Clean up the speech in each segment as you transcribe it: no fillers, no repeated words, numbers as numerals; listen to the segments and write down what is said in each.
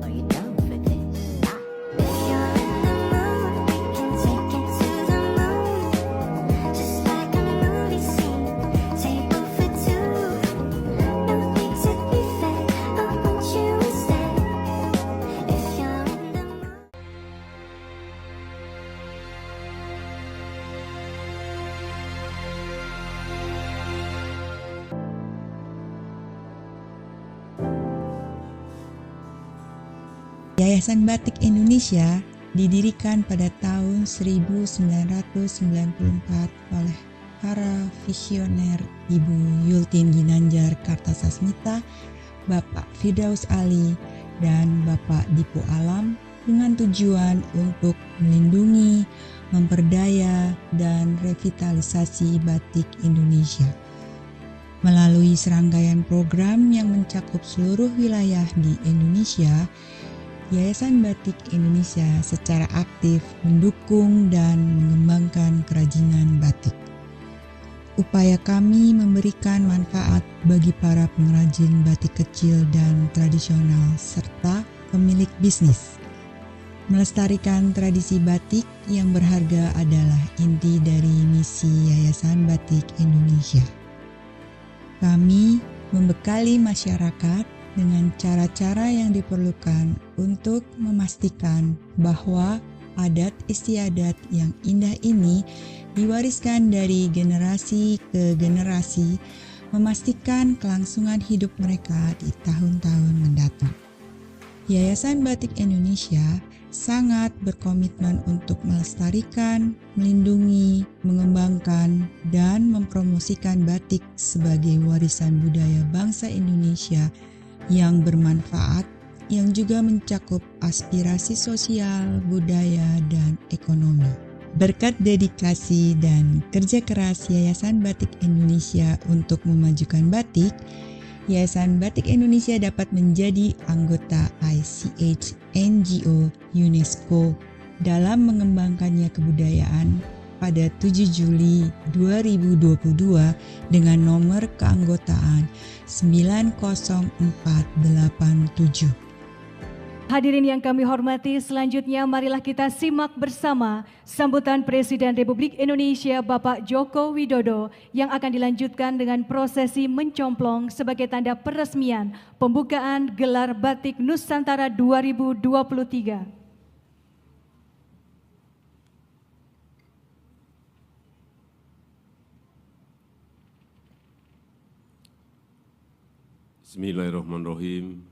Are you down for this? If you're in the mood, we can take it to the moon. Just like a movie scene, table for two. No need to be fake, I want you to stay. If you're in the mood. Yayasan Batik Indonesia didirikan pada tahun 1994 oleh para visioner Ibu Yultin Ginanjar Kartasasmita, Bapak Firdaus Ali, dan Bapak Dipo Alam dengan tujuan untuk melindungi, memperdaya, dan revitalisasi batik Indonesia. Melalui serangkaian program yang mencakup seluruh wilayah di Indonesia, Yayasan Batik Indonesia secara aktif mendukung dan mengembangkan kerajinan batik. Upaya kami memberikan manfaat bagi para pengrajin batik kecil dan tradisional serta pemilik bisnis. Melestarikan tradisi batik yang berharga adalah inti dari misi Yayasan Batik Indonesia. Kami membekali masyarakat dengan cara-cara yang diperlukan untuk memastikan bahwa adat istiadat yang indah ini diwariskan dari generasi ke generasi, memastikan kelangsungan hidup mereka di tahun-tahun mendatang. Yayasan Batik Indonesia sangat berkomitmen untuk melestarikan, melindungi, mengembangkan, dan mempromosikan batik sebagai warisan budaya bangsa Indonesia yang bermanfaat, yang juga mencakup aspirasi sosial, budaya, dan ekonomi. Berkat dedikasi dan kerja keras Yayasan Batik Indonesia untuk memajukan batik, Yayasan Batik Indonesia dapat menjadi anggota ICH NGO UNESCO dalam mengembangkannya kebudayaan pada 7 Juli 2022 dengan nomor keanggotaan 90487. Hadirin yang kami hormati, selanjutnya marilah kita simak bersama sambutan Presiden Republik Indonesia Bapak Joko Widodo yang akan dilanjutkan dengan prosesi mencomplong sebagai tanda peresmian pembukaan Gelar Batik Nusantara 2023. Bismillahirrahmanirrahim.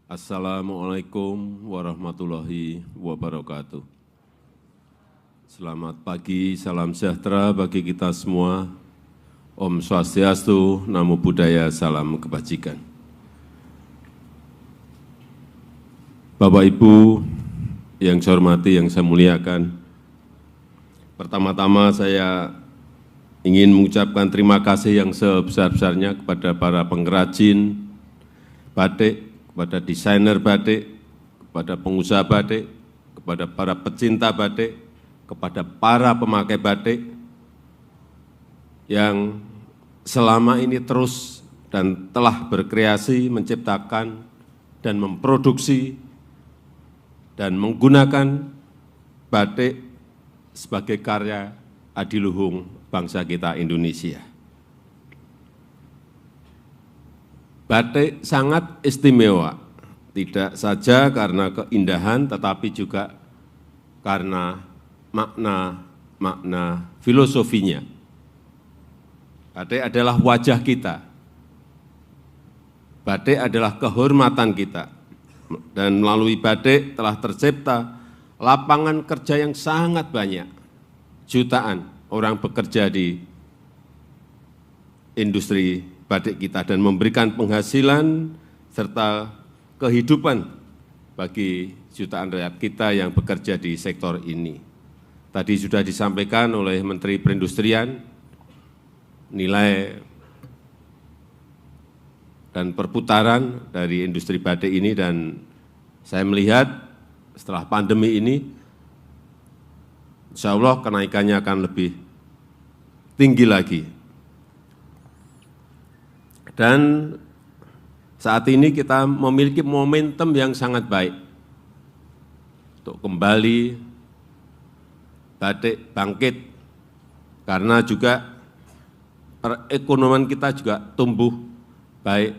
Assalamualaikum warahmatullahi wabarakatuh. Selamat pagi, salam sejahtera bagi kita semua. Om Swastiastu, Namo Buddhaya, salam kebajikan. Bapak Ibu yang saya hormati, yang saya muliakan, pertama-tama saya ingin mengucapkan terima kasih yang sebesar-besarnya kepada para pengrajin batik, kepada desainer batik, kepada pengusaha batik, kepada para pecinta batik, kepada para pemakai batik yang selama ini terus dan telah berkreasi, menciptakan, dan memproduksi dan menggunakan batik sebagai karya adiluhung bangsa kita Indonesia. Batik sangat istimewa, tidak saja karena keindahan, tetapi juga karena makna filosofinya. Batik adalah wajah kita. Batik adalah kehormatan kita. Dan melalui batik telah tercipta lapangan kerja yang sangat banyak. Jutaan orang bekerja di industri batik kita dan memberikan penghasilan serta kehidupan bagi jutaan rakyat kita yang bekerja di sektor ini. Tadi sudah disampaikan oleh Menteri Perindustrian, nilai dan perputaran dari industri batik ini, dan saya melihat setelah pandemi ini, insya Allah kenaikannya akan lebih tinggi lagi. Dan saat ini kita memiliki momentum yang sangat baik untuk kembali batik bangkit, karena juga perekonomian kita juga tumbuh baik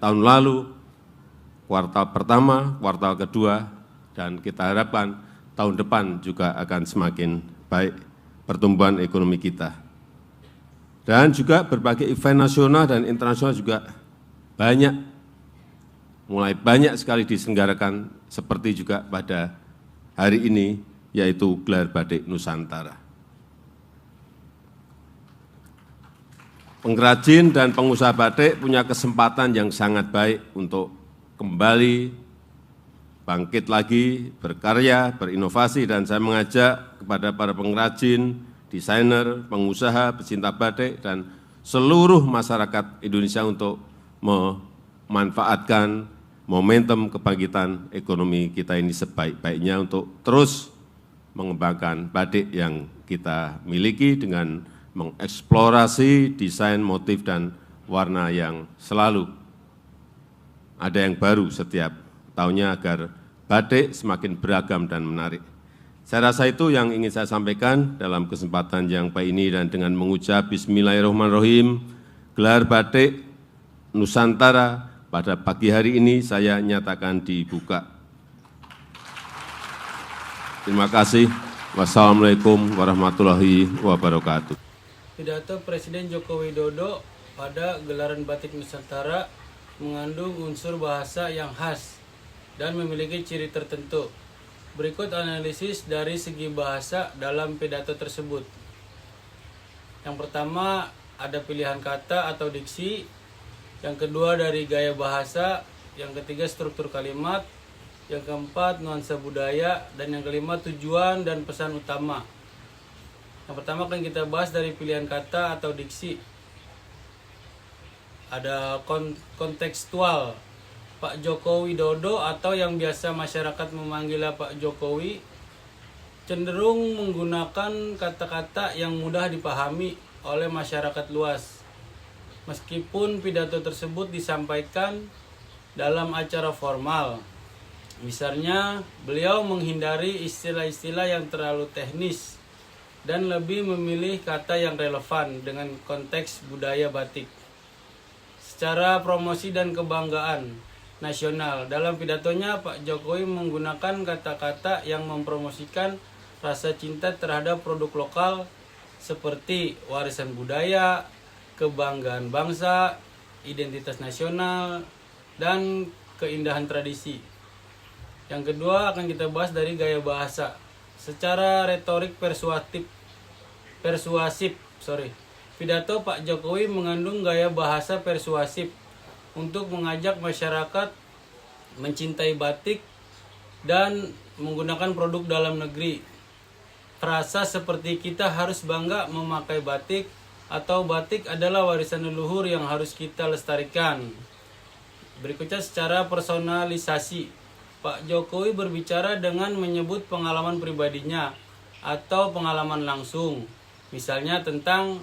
tahun lalu, kuartal pertama, kuartal kedua, dan kita harapkan tahun depan juga akan semakin baik pertumbuhan ekonomi kita. Dan juga berbagai event nasional dan internasional juga mulai banyak sekali diselenggarakan, seperti juga pada hari ini, yaitu Gelar Batik Nusantara. Pengrajin dan pengusaha batik punya kesempatan yang sangat baik untuk kembali bangkit lagi, berkarya, berinovasi, dan saya mengajak kepada para pengrajin, desainer, pengusaha, pecinta batik, dan seluruh masyarakat Indonesia untuk memanfaatkan momentum kebangkitan ekonomi kita ini sebaik-baiknya untuk terus mengembangkan batik yang kita miliki dengan mengeksplorasi desain, motif, dan warna yang selalu ada yang baru setiap tahunnya agar batik semakin beragam dan menarik. Saya rasa itu yang ingin saya sampaikan dalam kesempatan yang baik ini, dan dengan mengucap Bismillahirrahmanirrahim, Gelar Batik Nusantara pada pagi hari ini saya nyatakan dibuka. Terima kasih. Wassalamualaikum warahmatullahi wabarakatuh. Pidato Presiden Joko Widodo pada gelaran Batik Nusantara mengandung unsur bahasa yang khas dan memiliki ciri tertentu. Berikut analisis dari segi bahasa dalam pidato tersebut. Yang pertama, ada pilihan kata atau diksi. Yang kedua, dari gaya bahasa. Yang ketiga, struktur kalimat. Yang keempat, nuansa budaya. Dan yang kelima, tujuan dan pesan utama. Yang pertama akan kita bahas dari pilihan kata atau diksi. Ada kontekstual. Pak Joko Widodo atau yang biasa masyarakat memanggilnya Pak Jokowi cenderung menggunakan kata-kata yang mudah dipahami oleh masyarakat luas. Meskipun pidato tersebut disampaikan dalam acara formal. Misalnya, beliau menghindari istilah-istilah yang terlalu teknis dan lebih memilih kata yang relevan dengan konteks budaya batik. Secara promosi dan kebanggaan nasional, dalam pidatonya Pak Jokowi menggunakan kata-kata yang mempromosikan rasa cinta terhadap produk lokal seperti warisan budaya, kebanggaan bangsa, identitas nasional, dan keindahan tradisi. Yang kedua akan kita bahas dari gaya bahasa. Secara retorik persuasif. Pidato Pak Jokowi mengandung gaya bahasa persuasif untuk mengajak masyarakat mencintai batik dan menggunakan produk dalam negeri. Frasa seperti kita harus bangga memakai batik atau batik adalah warisan leluhur yang harus kita lestarikan. Berikutnya secara personalisasi. Pak Jokowi berbicara dengan menyebut pengalaman pribadinya atau pengalaman langsung. Misalnya tentang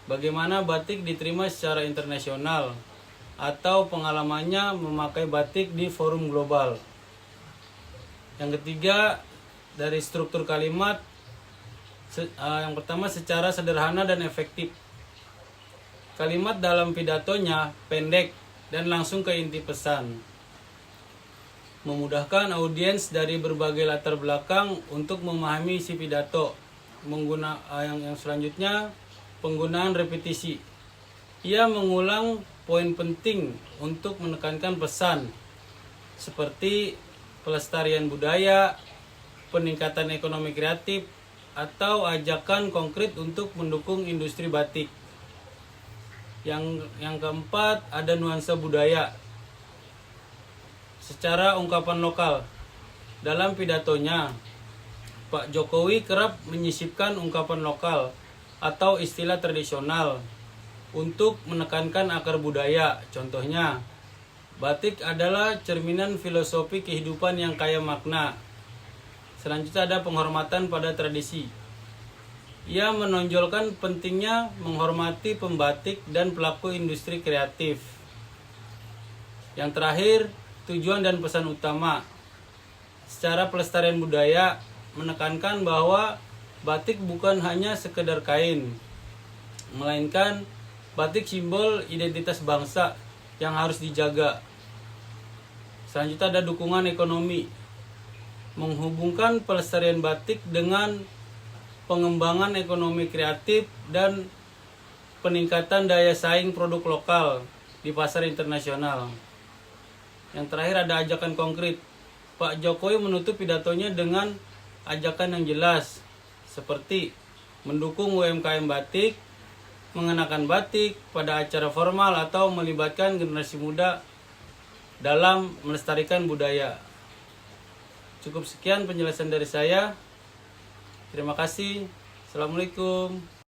bagaimana batik diterima secara internasional, atau pengalamannya memakai batik di forum global. Yang ketiga, dari struktur kalimat, yang pertama secara sederhana dan efektif. Kalimat dalam pidatonya pendek dan langsung ke inti pesan. Memudahkan audiens dari berbagai latar belakang untuk memahami isi pidato. Yang selanjutnya, penggunaan repetisi. Ia mengulang poin penting untuk menekankan pesan seperti pelestarian budaya, peningkatan ekonomi kreatif, atau ajakan konkret untuk mendukung industri batik. Yang keempat, ada nuansa budaya. Secara ungkapan lokal, dalam pidatonya Pak Jokowi kerap menyisipkan ungkapan lokal atau istilah tradisional untuk menekankan akar budaya. Contohnya, batik adalah cerminan filosofi kehidupan yang kaya makna. Selanjutnya ada penghormatan pada tradisi. Ia menonjolkan pentingnya menghormati pembatik dan pelaku industri kreatif. Yang terakhir, tujuan dan pesan utama. Secara pelestarian budaya, menekankan bahwa batik bukan hanya sekedar kain, melainkan batik simbol identitas bangsa yang harus dijaga. Selanjutnya ada dukungan ekonomi, menghubungkan pelestarian batik dengan pengembangan ekonomi kreatif dan peningkatan daya saing produk lokal di pasar internasional. Yang terakhir ada ajakan konkret. Pak Jokowi menutup pidatonya dengan ajakan yang jelas, seperti mendukung UMKM batik, mengenakan batik pada acara formal atau melibatkan generasi muda dalam melestarikan budaya. Cukup sekian penjelasan dari saya. Terima kasih. Assalamualaikum.